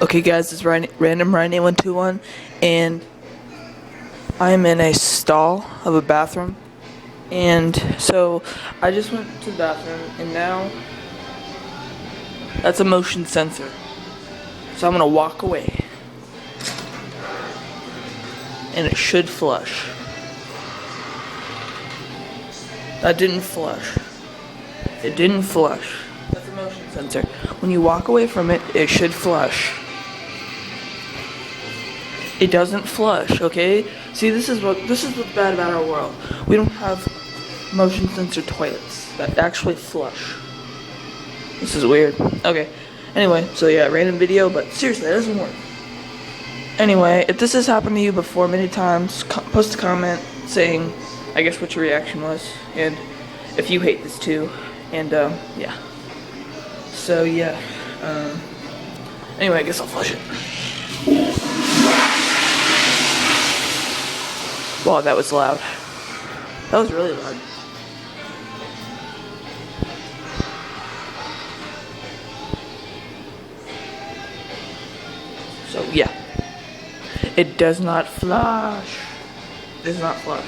Okay guys, it's Random Ryan 8121 and I'm in a stall of a bathroom, and so I just went to the bathroom and now that's a motion sensor. So I'm gonna walk away and it should flush. That didn't flush. It didn't flush. That's a motion sensor. When you walk away from it, it should flush. It doesn't flush, okay? See, this is what's bad about our world. We don't have motion sensor toilets that actually flush. This is weird. Okay. Anyway, so yeah, random video, but seriously, that doesn't work. Anyway, if this has happened to you before many times, post a comment saying, I guess, what your reaction was, and if you hate this too, and yeah. So yeah. Anyway, I guess I'll flush it. Wow, that was loud. That was really loud. So yeah, it does not flush. It does not flush.